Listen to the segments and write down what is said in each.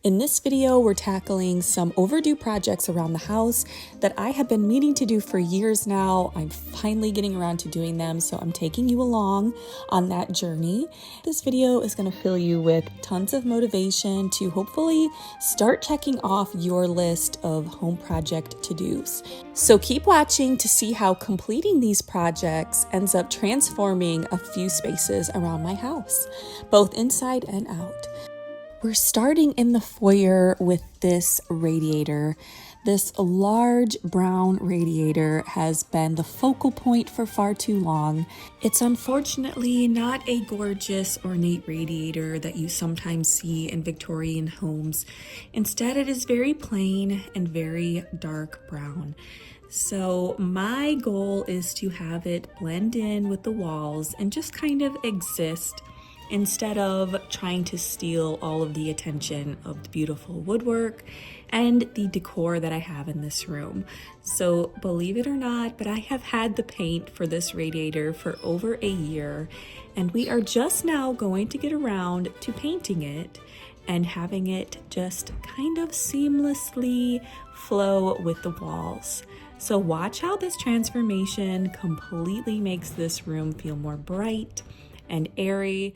In this video, we're tackling some overdue projects around the house that I have been meaning to do for years now. I'm finally getting around to doing them, so I'm taking you along on that journey. This video is going to fill you with tons of motivation to hopefully start checking off your list of home project to-dos. So keep watching to see how completing these projects ends up transforming a few spaces around my house, both inside and out. We're starting in the foyer with this radiator. This large brown radiator has been the focal point for far too long. It's unfortunately not a gorgeous, ornate radiator that you sometimes see in Victorian homes. Instead, it is very plain and very dark brown. So my goal is to have it blend in with the walls and just kind of exist, instead of trying to steal all of the attention of the beautiful woodwork and the decor that I have in this room. So believe it or not, but I have had the paint for this radiator for over a year, and we are just now going to get around to painting it and having it just kind of seamlessly flow with the walls. So watch how this transformation completely makes this room feel more bright and airy.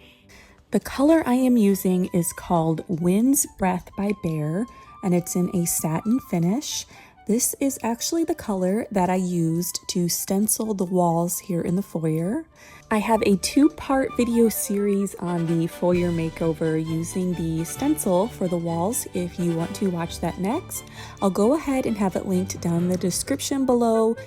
The color I am using is called Wind's Breath by Behr, and it's in a satin finish. This is actually the color that I used to stencil the walls here in the foyer. I have a 2-part video series on the foyer makeover using the stencil for the walls if you want to watch that next. I'll go ahead and have it linked down in the description below.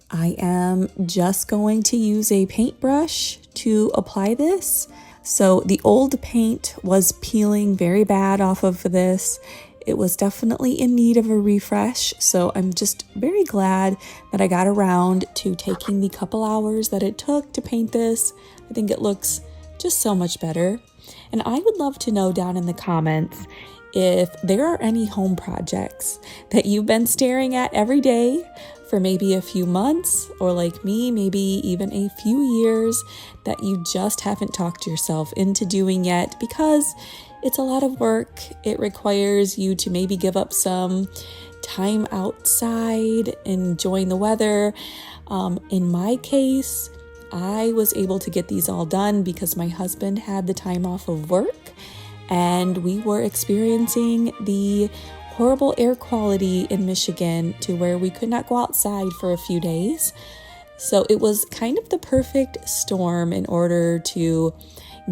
I am just going to use a paintbrush to apply this. So the old paint was peeling very bad off of this. It was definitely in need of a refresh. So I'm just very glad that I got around to taking the couple hours that it took to paint this. I think it looks just so much better. And I would love to know down in the comments if there are any home projects that you've been staring at every day for maybe a few months, or like me, maybe even a few years, that you just haven't talked yourself into doing yet because it's a lot of work. It requires you to maybe give up some time outside, enjoying the weather. In my case, I was able to get these all done because my husband had the time off of work, and we were experiencing the horrible air quality in Michigan to where we could not go outside for a few days. So it was kind of the perfect storm in order to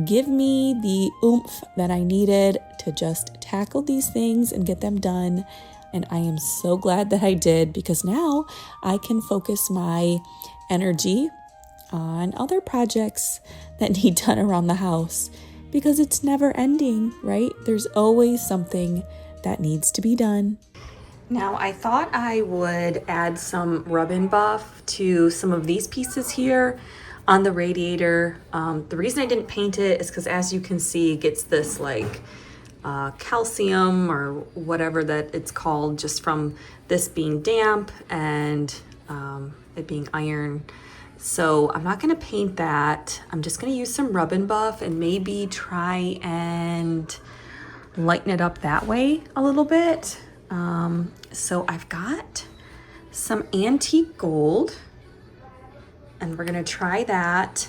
give me the oomph that I needed to just tackle these things and get them done. And I am so glad that I did, because now I can focus my energy on other projects that need done around the house, because it's never ending, right? There's always something that needs to be done. Now, I thought I would add some rub-and buff to some of these pieces here on the radiator. The reason I didn't paint it is because, as you can see, it gets this like calcium or whatever that it's called, just from this being damp and it being iron. So I'm not gonna paint that. I'm just gonna use some rub-and buff and maybe try and lighten it up that way a little bit. So I've got some antique gold, and we're gonna try that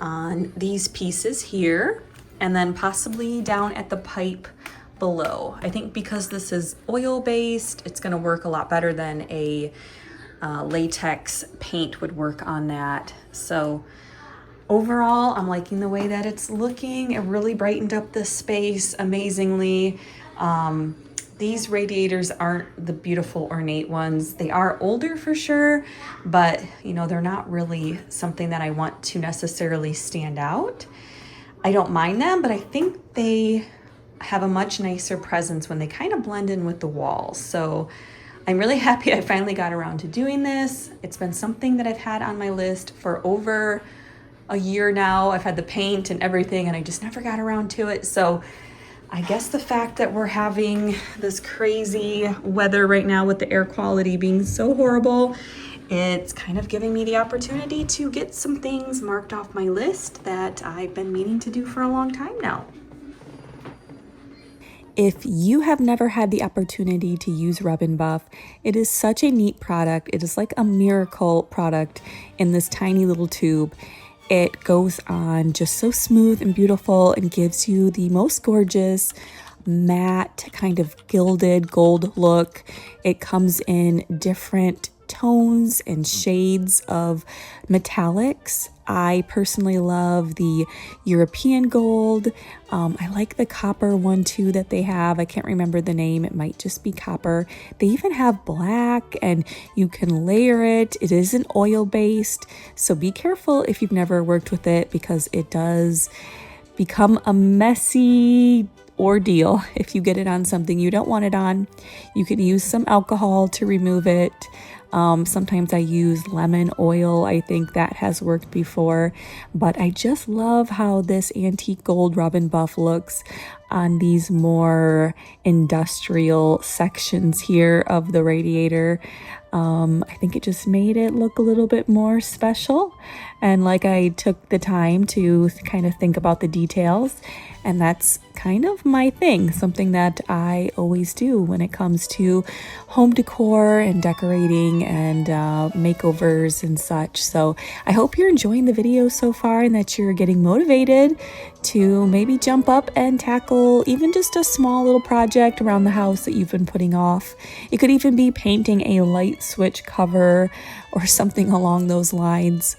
on these pieces here, and then possibly down at the pipe below. I think because this is oil-based, it's gonna work a lot better than a latex paint would work on that. So overall, I'm liking the way that it's looking. It really brightened up this space amazingly. These radiators aren't the beautiful ornate ones. They are older for sure, but you know, they're not really something that I want to necessarily stand out. I don't mind them, but I think they have a much nicer presence when they kind of blend in with the walls. So I'm really happy I finally got around to doing this. It's been something that I've had on my list for over a year now. I've had the paint and everything, and I just never got around to it. So I guess the fact that we're having this crazy weather right now with the air quality being so horrible It's kind of giving me the opportunity to get some things marked off my list that I've been meaning to do for a long time now. If you have never had the opportunity to use Rub and Buff, it is such a neat product. It is like a miracle product in this tiny little tube. It goes on just so smooth and beautiful and gives you the most gorgeous matte kind of gilded gold look. It comes in different tones and shades of metallics. I personally love the European gold. I like the copper one too that they have. I can't remember the name. It might just be copper. They even have black and you can layer it. It isn't oil based. So be careful if you've never worked with it because it does become a messy ordeal if you get it on something you don't want it on. You can use some alcohol to remove it. Sometimes I use lemon oil. I think that has worked before, but I just love how this antique gold Rub and Buff looks on these more industrial sections here of the Radiator. I think it just made it look a little bit more special, and like I took the time to kind of think about the details, and that's kind of my thing, something that I always do when it comes to home decor and decorating and makeovers and such. So I hope you're enjoying the video so far and that you're getting motivated to maybe jump up and tackle even just a small little project around the house that you've been putting off. It could even be painting a light switch cover or something along those lines.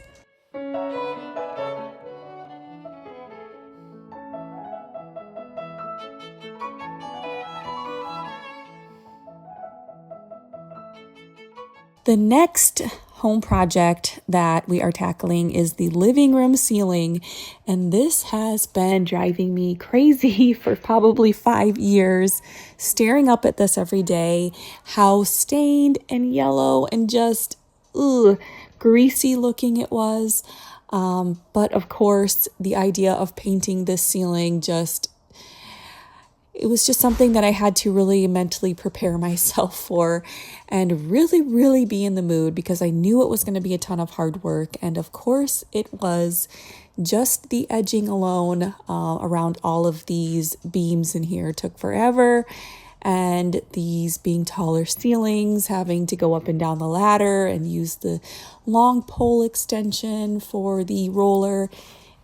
The next home project that we are tackling is the living room ceiling, and this has been driving me crazy for probably 5 years, staring up at this every day, how stained and yellow and just greasy looking it was. But of course, the idea of painting this ceiling it was just something that I had to really mentally prepare myself for and really, really be in the mood because I knew it was going to be a ton of hard work. And of course, it was just the edging alone around all of these beams in here took forever. And these being taller ceilings, having to go up and down the ladder and use the long pole extension for the roller.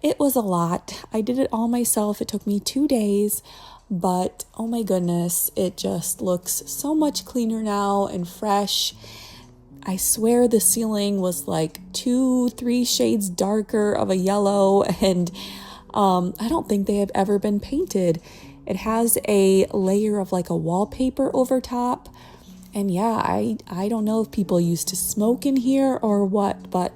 It was a lot. I did it all myself. It took me 2 days. But oh my goodness, it just looks so much cleaner now and fresh. I swear the ceiling was like 2-3 shades darker of a yellow, and I don't think they have ever been painted. It has a layer of like a wallpaper over top. And yeah, I don't know if people used to smoke in here or what, but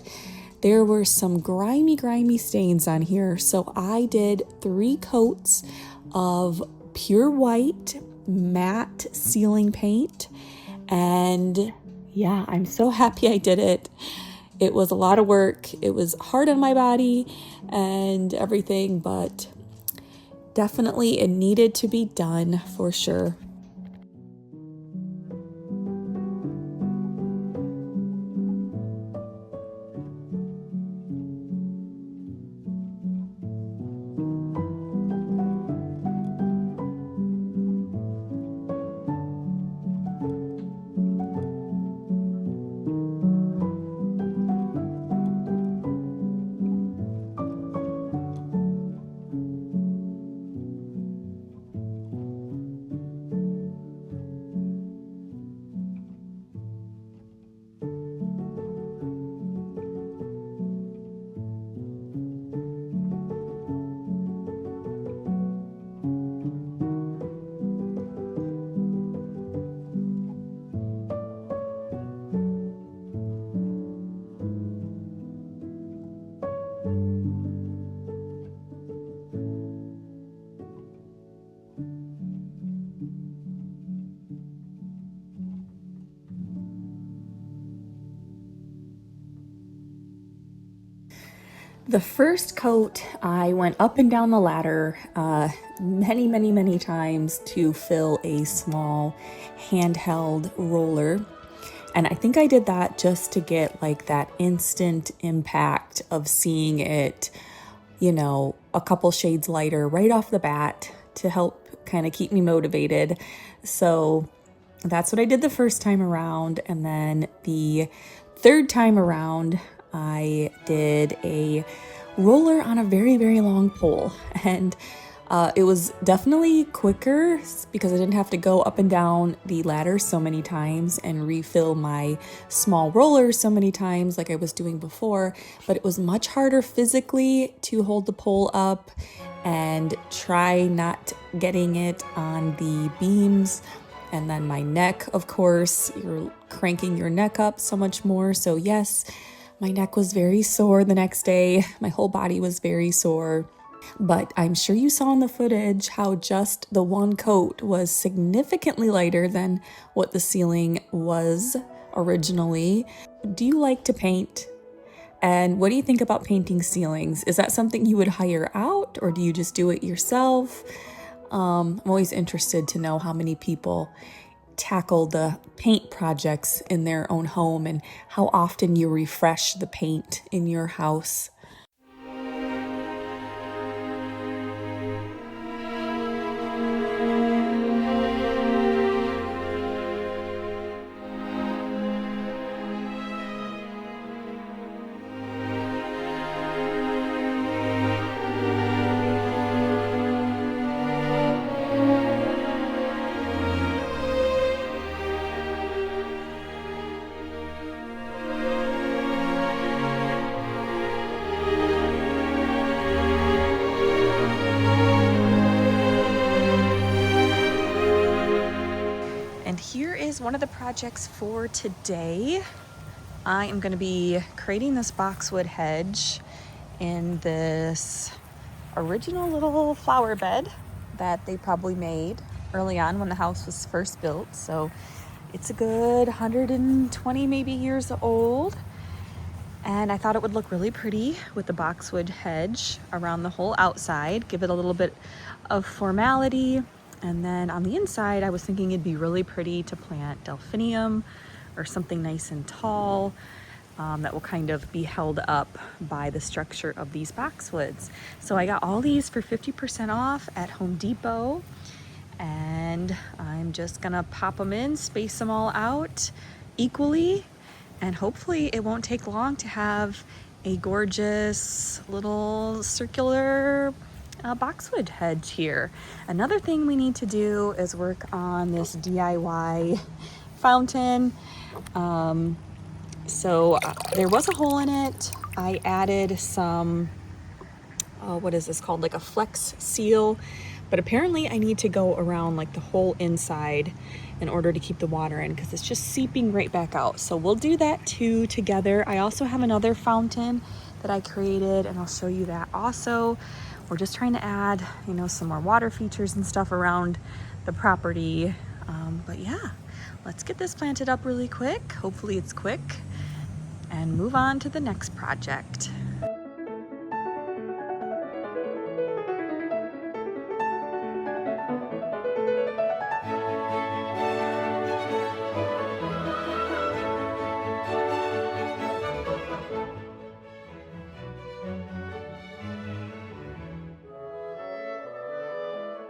there were some grimy stains on here. So I did 3 coats of pure white matte ceiling paint, and yeah, I'm so happy I did it. It was a lot of work. It was hard on my body and everything, but definitely it needed to be done for sure. The first coat, I went up and down the ladder many times to fill a small handheld roller. And I think I did that just to get like that instant impact of seeing it, a couple shades lighter right off the bat to help kind of keep me motivated. So that's what I did the first time around. And then the third time around, I did a roller on a very, very long pole. And it was definitely quicker because I didn't have to go up and down the ladder so many times and refill my small roller so many times like I was doing before. But it was much harder physically to hold the pole up and try not getting it on the beams. And then my neck, of course, you're cranking your neck up so much more. So yes, my neck was very sore the next day. My whole body was very sore. But I'm sure you saw in the footage how just the one coat was significantly lighter than what the ceiling was originally. Do you like to paint? And what do you think about painting ceilings? Is that something you would hire out, or do you just do it yourself? I'm always interested to know how many people tackle the paint projects in their own home and how often you refresh the paint in your house. And here is one of the projects for today. I am going to be creating this boxwood hedge in this original little flower bed that they probably made early on when the house was first built. So it's a good 120 maybe years old. And I thought it would look really pretty with the boxwood hedge around the whole outside, give it a little bit of formality. And then on the inside, I was thinking it'd be really pretty to plant delphinium or something nice and tall that will kind of be held up by the structure of these boxwoods. So I got all these for 50% off at Home Depot, and I'm just gonna pop them in, space them all out equally, and hopefully it won't take long to have a gorgeous little circular boxwood hedge here. Another thing we need to do is work on this DIY fountain. So there was a hole in it. I added some, what is this called? Like a flex seal. But apparently I need to go around like the whole inside in order to keep the water in because it's just seeping right back out. So we'll do that too together. I also have another fountain that I created, and I'll show you that also. We're just trying to add, some more water features and stuff around the property. But yeah, let's get this planted up really quick. Hopefully it's quick, and move on to the next project.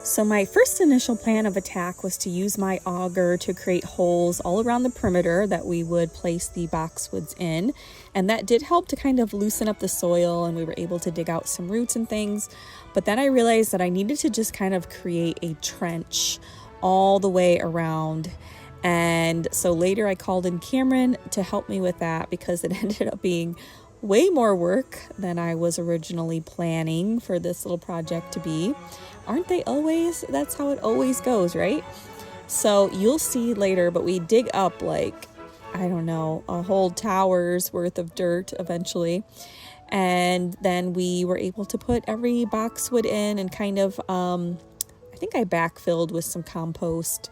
So my first initial plan of attack was to use my auger to create holes all around the perimeter that we would place the boxwoods in. And that did help to kind of loosen up the soil, and we were able to dig out some roots and things. But then I realized that I needed to just kind of create a trench all the way around. And so later I called in Cameron to help me with that because it ended up being way more work than I was originally planning for this little project to be. Aren't they always? That's how it always goes, right? So you'll see later, but we dig up like, I don't know, a whole tower's worth of dirt eventually. And then we were able to put every boxwood in and kind of, I think I backfilled with some compost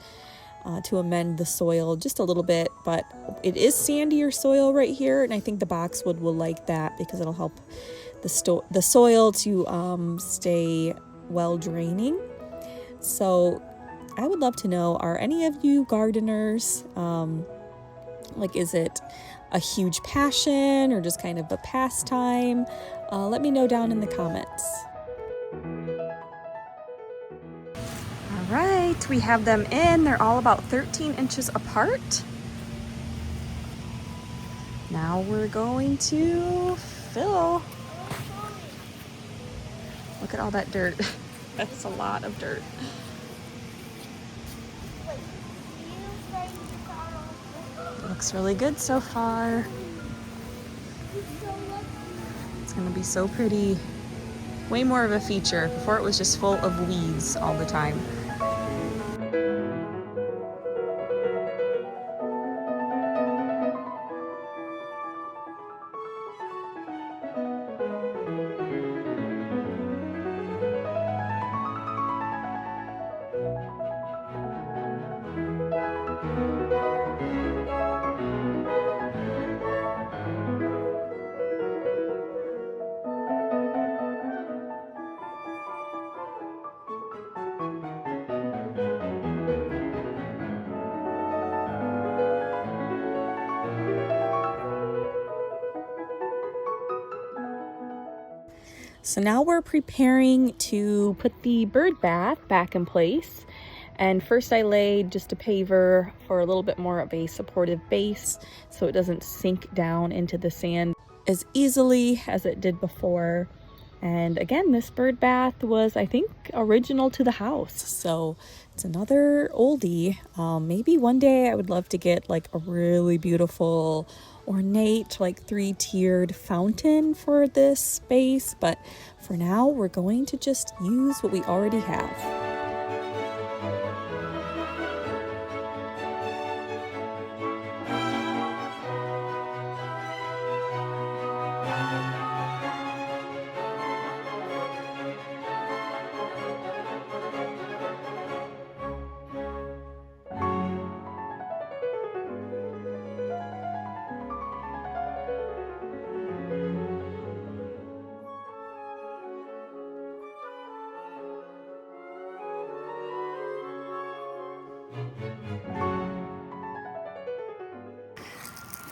to amend the soil just a little bit, but it is sandier soil right here, and I think the boxwood will like that because it'll help the soil to stay well draining. So I would love to know, are any of you gardeners? Like, is it a huge passion or just kind of a pastime? Let me know down in the comments. All right, we have them in. They're all about 13 inches apart. Now we're going to fill. Look at all that dirt. That's a lot of dirt. Looks really good so far. It's gonna be so pretty. Way more of a feature. Before it was just full of weeds all the time. So now we're preparing to put the bird bath back in place. And first I laid just a paver for a little bit more of a supportive base so it doesn't sink down into the sand as easily as it did before. And again, this bird bath was, I think, original to the house. So it's another oldie. Maybe one day I would love to get like a really beautiful, ornate, like 3-tiered fountain for this space. But for now, we're going to just use what we already have.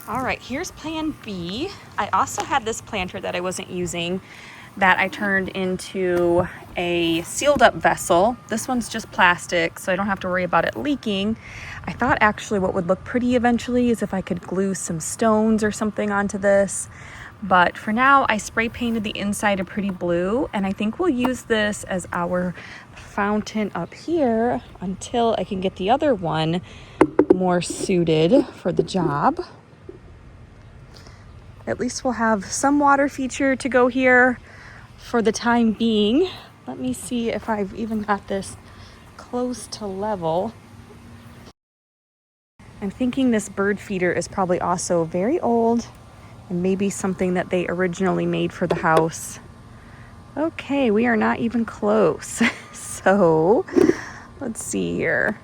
All right, here's plan B. I also had this planter that I wasn't using that I turned into a sealed up vessel. This one's just plastic, so I don't have to worry about it leaking. I thought actually what would look pretty eventually is if I could glue some stones or something onto this. But for now, I spray painted the inside a pretty blue, and I think we'll use this as our fountain up here until I can get the other one more suited for the job. At least we'll have some water feature to go here for the time being. Let me see if I've even got this close to level. I'm thinking this bird feeder is probably also very old and maybe something that they originally made for the house. Okay, we are not even close. So let's see here.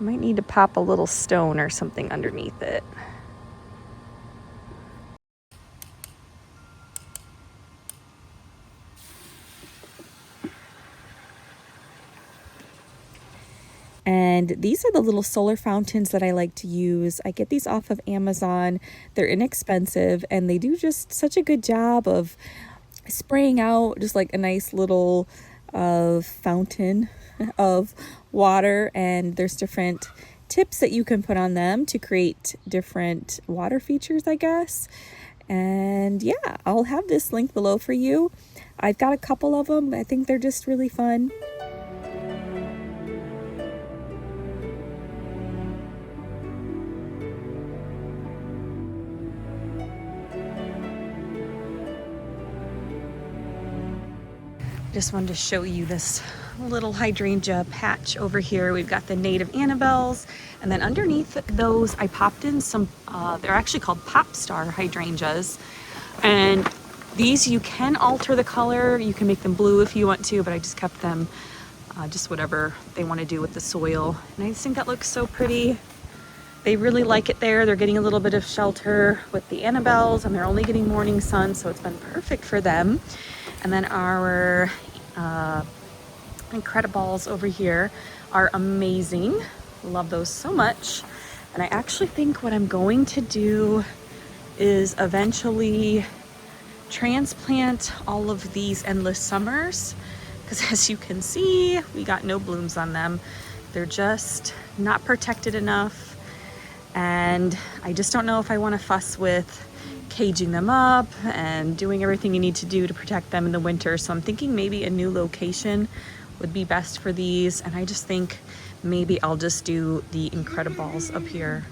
I might need to pop a little stone or something underneath it. And these are the little solar fountains that I like to use. I get these off of Amazon. They're inexpensive and they do just such a good job of spraying out just like a nice little fountain of water. And there's different tips that you can put on them to create different water features, I guess. And yeah, I'll have this link below for you. I've got a couple of them. I think they're just really fun. Just wanted to show you this little hydrangea patch over here. We've got the native Annabelles, and then underneath those I popped in some, they're actually called pop star hydrangeas. And these you can alter the color. You can make them blue if you want to, but I just kept them just whatever they want to do with the soil. And I just think that looks so pretty. They really like it there. They're getting a little bit of shelter with the Annabelles, and they're only getting morning sun, so it's been perfect for them. And then our Incredibles over here are amazing. Love those so much. And I actually think what I'm going to do is eventually transplant all of these endless summers, because as you can see, we got no blooms on them. They're just not protected enough, and I just don't know if I want to fuss with caging them up and doing everything you need to do to protect them in the winter. So I'm thinking maybe a new location would be best for these, and I just think maybe I'll just do the Incrediballs up here